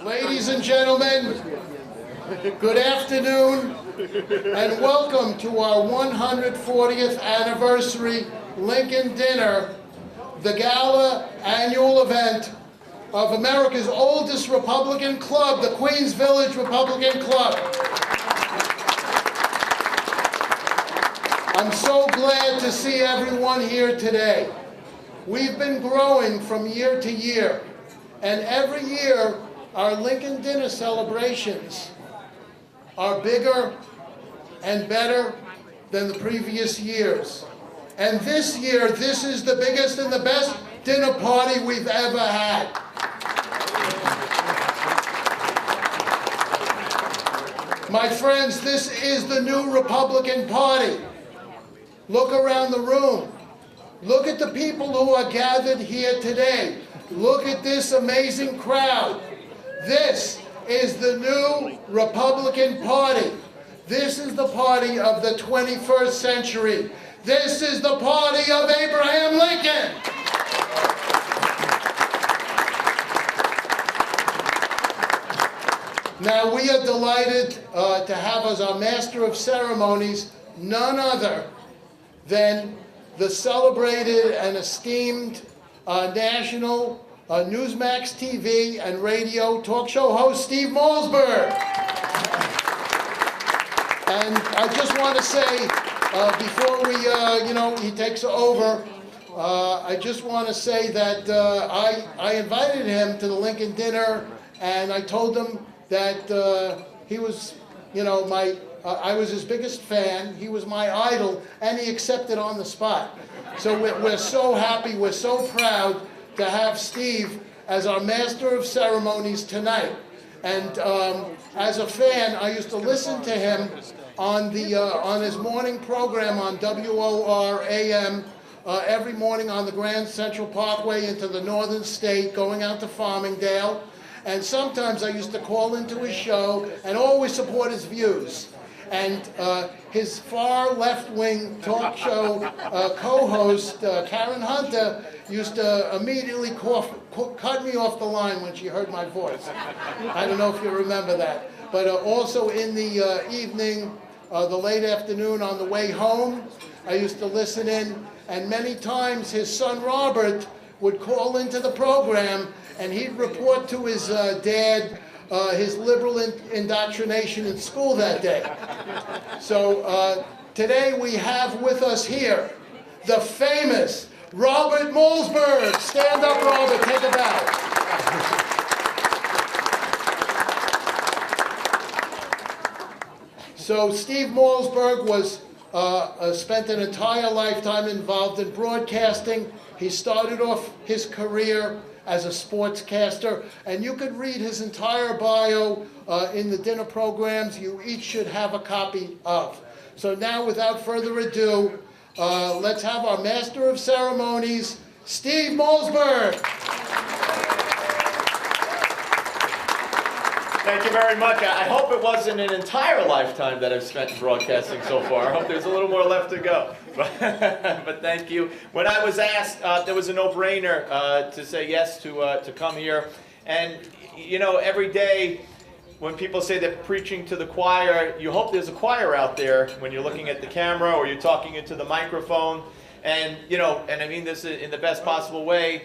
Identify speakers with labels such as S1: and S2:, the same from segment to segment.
S1: Ladies and gentlemen, good afternoon and welcome to our 140th anniversary Lincoln Dinner, the gala annual event of America's oldest Republican club, the Queens Village Republican Club. I'm so glad to see everyone here today. We've been growing from year to year, and every year our Lincoln Dinner celebrations are bigger and better than the previous years. And this year, this is the biggest and the best dinner party we've ever had. My friends, this is the new Republican Party. Look around the room. Look at the people who are gathered here today. Look at this amazing crowd. This is the new Republican Party. This is the party of the 21st century. This is the party of Abraham Lincoln. Now, we are delighted to have as our master of ceremonies none other than the celebrated and esteemed national Newsmax TV and radio talk show host, Steve Malzberg. And I just want to say, before we, he takes over, I just want to say that I invited him to the Lincoln Dinner, and I told him that he was, I was his biggest fan, he was my idol, and he accepted on the spot. So we're so happy, we're so proud to have Steve as our master of ceremonies tonight. And as a fan, I used to listen to him on his morning program on WOR AM every morning on the Grand Central Parkway into the Northern State, going out to Farmingdale. And sometimes I used to call into his show and always support his views. And his far left-wing talk show co-host, Karen Hunter, used to immediately cut me off the line when she heard my voice. I don't know if you remember that. But also in the evening, the late afternoon on the way home, I used to listen in, and many times his son Robert would call into the program and he'd report to his dad his liberal indoctrination in school that day. So today we have with us here the famous Robert Malzberg. Stand up, Robert, take a bow. So Steve Malzberg was spent an entire lifetime involved in broadcasting. He started off his career as a sportscaster, and you could read his entire bio in the dinner programs you each should have a copy of. So now, without further ado, let's have our master of ceremonies, Steve Malzberg.
S2: Thank you very much. I hope it wasn't an entire lifetime that I've spent in broadcasting so far. I hope there's a little more left to go. But thank you. When I was asked, there was a no-brainer to say yes to come here. And, every day when people say they're preaching to the choir, you hope there's a choir out there when you're looking at the camera or you're talking into the microphone. And, and I mean this in the best possible way,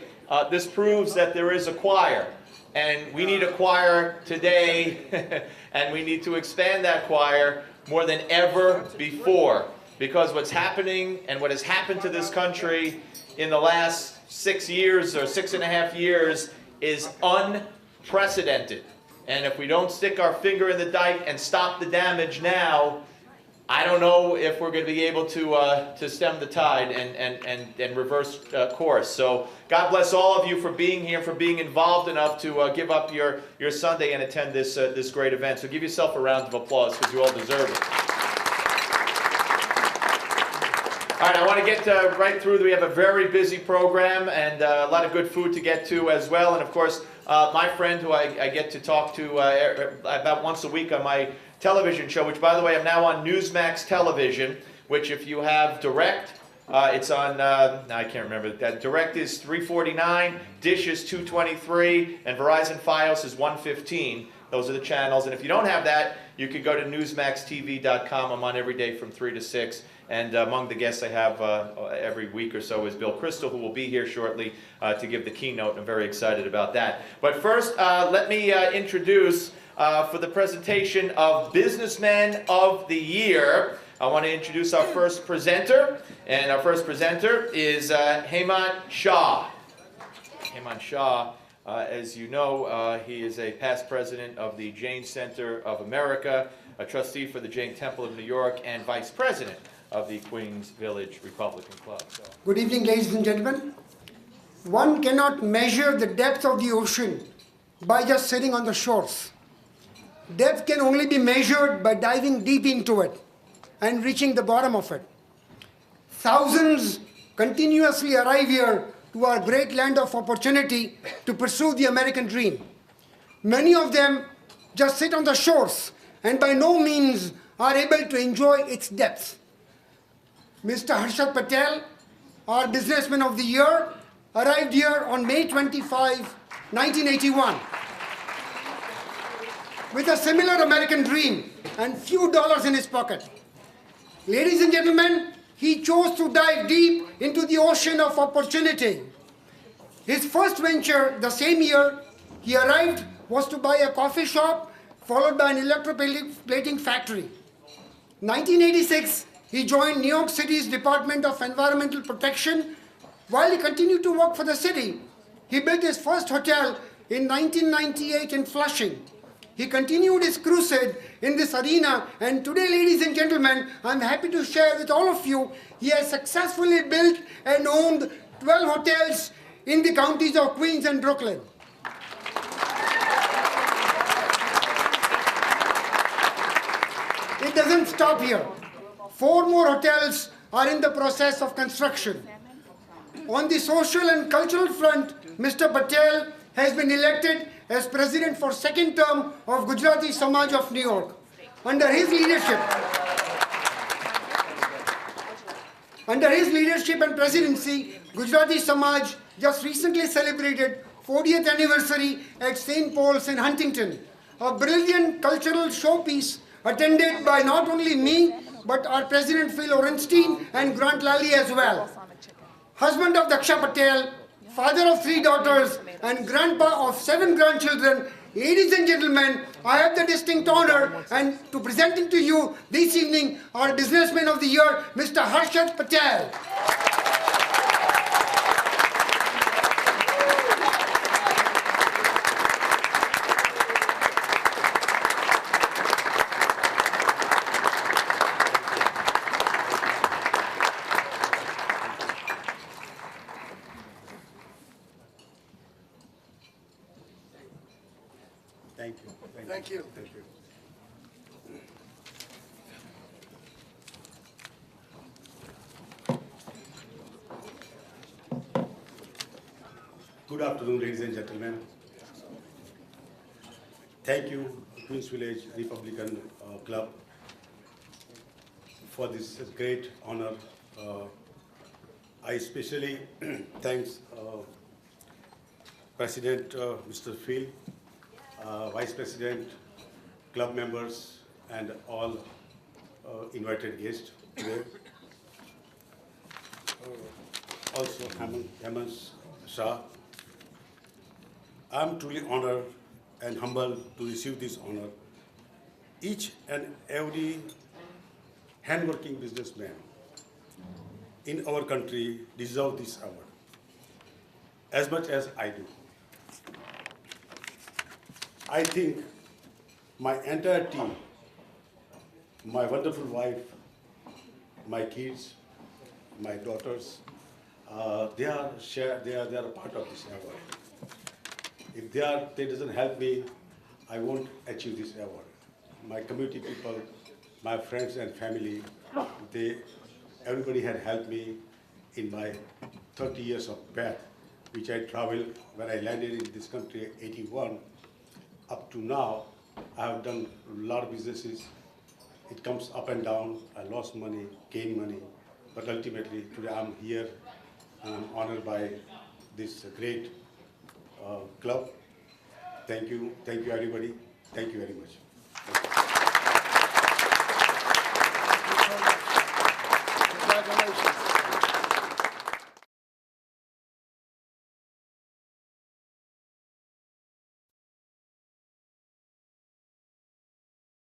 S2: this proves that there is a choir. And we need a choir today, and we need to expand that choir more than ever before. Because what's happening and what has happened to this country in the last 6 years or 6.5 years is unprecedented. And if we don't stick our finger in the dike and stop the damage now, I don't know if we're going to be able to stem the tide and reverse course. So God bless all of you for being here, for being involved enough to give up your Sunday and attend this great event. So give yourself a round of applause because you all deserve it. All right, I want to get right through. We have a very busy program and a lot of good food to get to as well. And of course, my friend who I get to talk to about once a week on my television show, which by the way, I'm now on Newsmax television, which if you have direct It's on, I can't remember, Direct is $3.49, Dish is $2.23, and Verizon Fios is $1.15. Those are the channels, and if you don't have that, you could go to newsmaxtv.com. I'm on every day from 3 to 6, and among the guests I have every week or so is Bill Crystal, who will be here shortly to give the keynote, and I'm very excited about that. But first, let me introduce, for the presentation of Businessman of the Year, I want to introduce our first presenter, and our first presenter is Hemant Shah. Hemant Shah, as you know, he is a past president of the Jain Center of America, a trustee for the Jain Temple of New York, and vice president of the Queens Village Republican Club. So.
S3: Good evening, ladies and gentlemen. One cannot measure the depth of the ocean by just sitting on the shores. Depth can only be measured by diving deep into it and reaching the bottom of it. Thousands continuously arrive here to our great land of opportunity to pursue the American dream. Many of them just sit on the shores and by no means are able to enjoy its depth. Mr. Shah Patel, our Businessman of the Year, arrived here on May 25, 1981, with a similar American dream and few dollars in his pocket. Ladies and gentlemen, he chose to dive deep into the ocean of opportunity. His first venture the same year he arrived was to buy a coffee shop followed by an electroplating factory. 1986, he joined New York City's Department of Environmental Protection. While he continued to work for the city, he built his first hotel in 1998 in Flushing. He continued his crusade in this arena, and today, ladies and gentlemen, I'm happy to share with all of you, he has successfully built and owned 12 hotels in the counties of Queens and Brooklyn. It doesn't stop here. 4 more hotels are in the process of construction. On the social and cultural front, Mr. Patel has been elected as president for second term of Gujarati Samaj of New York. Under his leadership and presidency, Gujarati Samaj just recently celebrated 40th anniversary at St. Paul's in Huntington, a brilliant cultural showpiece attended by not only me, but our President Phil Orenstein and Grant Lally as well. Husband of Shah Patel, father of 3 daughters, and grandpa of 7 grandchildren, ladies and gentlemen, I have the distinct honor and to presenting to you this evening our Businessman of the Year, Mr. Shah Patel.
S4: Thank you.
S1: Thank you.
S4: Thank you. Good afternoon, ladies and gentlemen. Thank you, Queens Village Republican Club, for this great honor. I especially thanks President Mr. Phil, Vice President, club members, and all invited guests today. Also, Hemant Shah. I am truly honored and humbled to receive this honor. Each and every hand-working businessman in our country deserves this award as much as I do. I think my entire team, my wonderful wife, my kids, my daughters, they are a part of this award. If they doesn't help me, I won't achieve this award. My community people, my friends and family, everybody had helped me in my 30 years of path, which I traveled when I landed in this country in '81. Up to now, I have done a lot of businesses. It comes up and down. I lost money, gained money. but ultimately today I'm here and I'm honored by this great club. Thank you everybody. Thank you very much.
S1: Congratulations.